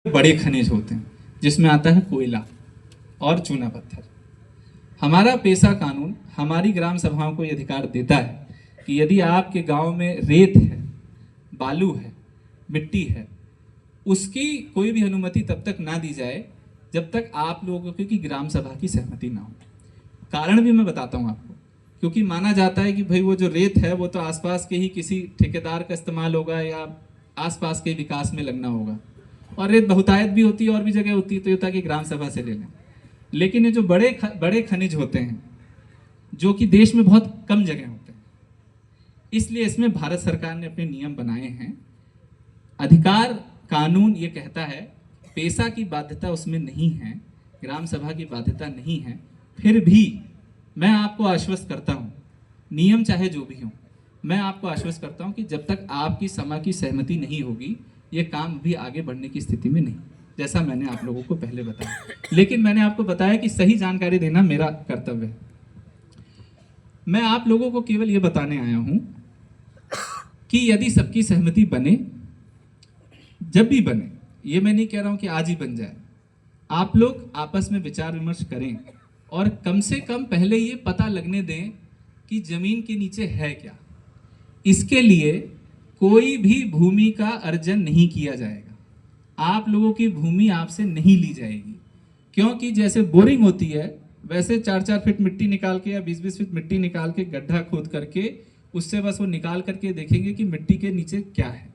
बड़े खनिज होते हैं जिसमें आता है कोयला और चूना पत्थर। हमारा पेशा कानून हमारी ग्राम सभाओं को ये अधिकार देता है कि यदि आपके गांव में रेत है, बालू है, मिट्टी है, उसकी कोई भी अनुमति तब तक ना दी जाए जब तक आप लोगों की ग्राम सभा की सहमति ना हो। कारण भी मैं बताता हूँ आपको, क्योंकि माना जाता है कि भाई वो जो रेत है वो तो आसपास के ही किसी ठेकेदार का इस्तेमाल होगा या आसपास के विकास में लगना होगा, और रेत बहुतायत भी होती है और भी जगह होती है, तो ये होता है कि ग्राम सभा से ले लें। लेकिन ये जो बड़े खनिज होते हैं जो कि देश में बहुत कम जगह होते हैं, इसलिए इसमें भारत सरकार ने अपने नियम बनाए हैं। अधिकार कानून ये कहता है पेशा की बाध्यता उसमें नहीं है, ग्राम सभा की बाध्यता नहीं है, फिर भी मैं आपको आश्वस्त करता हूँ, नियम चाहे जो भी हो, मैं आपको आश्वस्त करता हूँ कि जब तक आपकी सभा की सहमति नहीं होगी ये काम भी आगे बढ़ने की स्थिति में नहीं, जैसा मैंने आप लोगों को पहले बताया। लेकिन मैंने आपको बताया कि सही जानकारी देना मेरा कर्तव्य है। मैं आप लोगों को केवल ये बताने आया हूं कि यदि सबकी सहमति बने, जब भी बने, ये मैं नहीं कह रहा हूं कि आज ही बन जाए, आप लोग आपस में विचार विमर्श करें और कम से कम पहले ये पता लगने दें कि जमीन के नीचे है क्या। इसके लिए कोई भी भूमि का अर्जन नहीं किया जाएगा, आप लोगों की भूमि आपसे नहीं ली जाएगी, क्योंकि जैसे बोरिंग होती है वैसे 4-4 फीट मिट्टी निकाल के या 20-20 फीट मिट्टी निकाल के गड्ढा खोद करके उससे बस वो निकाल करके देखेंगे कि मिट्टी के नीचे क्या है,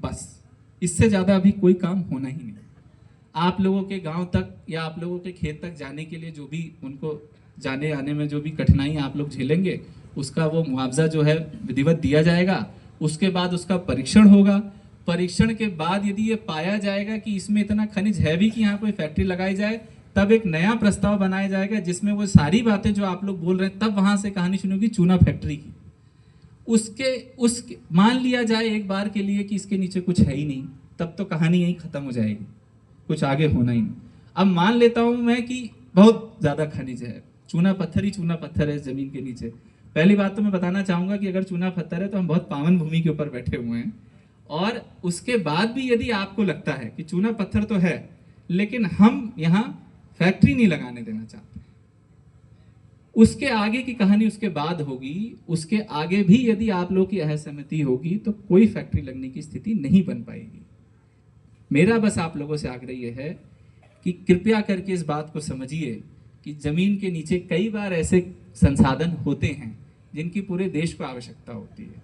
बस इससे ज़्यादा अभी कोई काम होना ही नहीं। आप लोगों के गांव तक या आप लोगों के खेत तक जाने के लिए जो भी उनको जाने आने में जो भी कठिनाई आप लोग झेलेंगे उसका वो मुआवजा जो है विधिवत दिया जाएगा। उसके बाद उसका परीक्षण होगा, परीक्षण के बाद यदि ये पाया जाएगा कि इसमें इतना खनिज है भी कि यहाँ कोई फैक्ट्री लगाई जाए, तब एक नया प्रस्ताव बनाया जाएगा जिसमें वो सारी बातें जो आप लोग बोल रहे हैं, तब वहां से कहानी शुरू होगी चूना फैक्ट्री की। उसके मान लिया जाए एक बार के लिए कि इसके नीचे कुछ है ही नहीं, तब तो कहानी यहीं खत्म हो जाएगी, कुछ आगे होना ही नहीं। अब मान लेता हूं मैं कि बहुत ज्यादा खनिज है, चूना पत्थर ही चूना पत्थर है जमीन के नीचे। पहली बात तो मैं बताना चाहूंगा कि अगर चूना पत्थर है तो हम बहुत पावन भूमि के ऊपर बैठे हुए हैं, और उसके बाद भी यदि आपको लगता है कि चूना पत्थर तो है लेकिन हम यहाँ फैक्ट्री नहीं लगाने देना चाहते, उसके आगे की कहानी उसके बाद होगी। उसके आगे भी यदि आप लोग की असहमति होगी तो कोई फैक्ट्री लगने की स्थिति नहीं बन पाएगी। मेरा बस आप लोगों से आग्रह यह है कि कृपया करके इस बात को समझिए कि जमीन के नीचे कई बार ऐसे संसाधन होते हैं जिनकी पूरे देश को आवश्यकता होती है।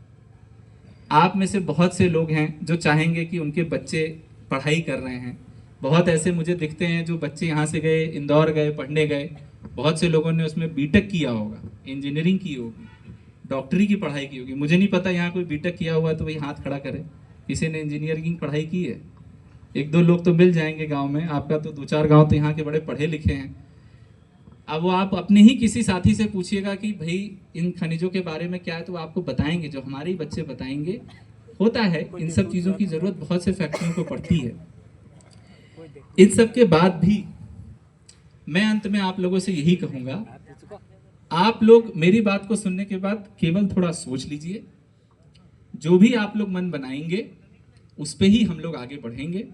आप में से बहुत से लोग हैं जो चाहेंगे कि उनके बच्चे पढ़ाई कर रहे हैं, बहुत ऐसे मुझे दिखते हैं जो बच्चे यहाँ से गए, इंदौर गए, पढ़ने गए, बहुत से लोगों ने उसमें बीटेक किया होगा, इंजीनियरिंग की होगी, डॉक्टरी की पढ़ाई की होगी। मुझे नहीं पता यहाँ कोई बीटेक किया हुआ है तो वही हाथ खड़ा करे, किसी ने इंजीनियरिंग पढ़ाई की है। 1-2 लोग तो मिल जाएंगे गाँव में, आपका तो 2-4 गाँव तो यहाँ के बड़े पढ़े लिखे हैं। अब वो आप अपने ही किसी साथी से पूछिएगा कि भाई इन खनिजों के बारे में क्या है, तो वो आपको बताएंगे, जो हमारे ही बच्चे बताएंगे। होता है, इन सब चीज़ों की ज़रूरत बहुत से फैक्ट्रियों को पड़ती है। इन सब के बाद भी मैं अंत में आप लोगों से यही कहूँगा, आप लोग मेरी बात को सुनने के बाद केवल थोड़ा सोच लीजिए, जो भी आप लोग मन बनाएंगे उस पर ही हम लोग आगे बढ़ेंगे।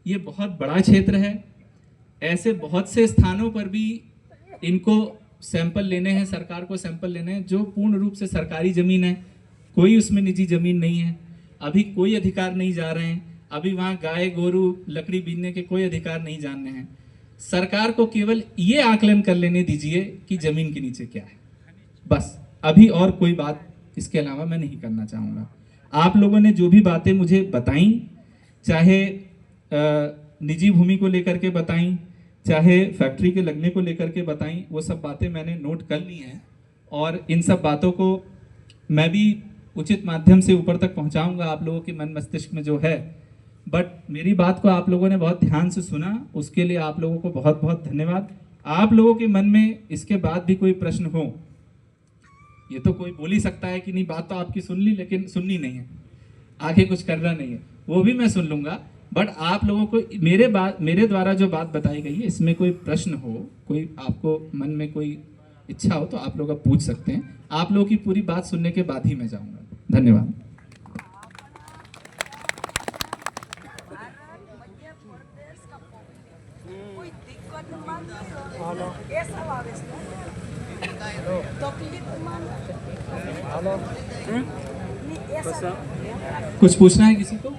ये बहुत बड़ा क्षेत्र है, ऐसे बहुत से स्थानों पर भी इनको सैंपल लेने हैं, सरकार को सैंपल लेने हैं जो पूर्ण रूप से सरकारी जमीन है, कोई उसमें निजी जमीन नहीं है, अभी कोई अधिकार नहीं जा रहे हैं, अभी वहाँ गाय गोरू लकड़ी बीनने के कोई अधिकार नहीं जानने हैं। सरकार को केवल ये आकलन कर लेने दीजिए कि जमीन के नीचे क्या है, बस। अभी और कोई बात इसके अलावा मैं नहीं करना चाहूँगा। आप लोगों ने जो भी बातें मुझे बताई, चाहे निजी भूमि को लेकर के बताई, चाहे फैक्ट्री के लगने को लेकर के बताई, वो सब बातें मैंने नोट कर ली हैं और इन सब बातों को मैं भी उचित माध्यम से ऊपर तक पहुंचाऊंगा आप लोगों के मन मस्तिष्क में जो है। बट मेरी बात को आप लोगों ने बहुत ध्यान से सुना, उसके लिए आप लोगों को बहुत बहुत धन्यवाद। आप लोगों के मन में इसके बाद भी कोई प्रश्न हो, ये तो कोई बोल ही सकता है कि नहीं बात तो आपकी सुन ली लेकिन सुननी नहीं है, आगे कुछ करना नहीं है, वो भी मैं सुन लूंगा। बट आप लोगों को मेरे द्वारा जो बात बताई गई है इसमें कोई प्रश्न हो, कोई आपको मन में कोई इच्छा हो तो आप लोग अब पूछ सकते हैं। आप लोगों की पूरी बात सुनने के बाद ही मैं जाऊंगा। धन्यवाद। कुछ पूछना है किसी को?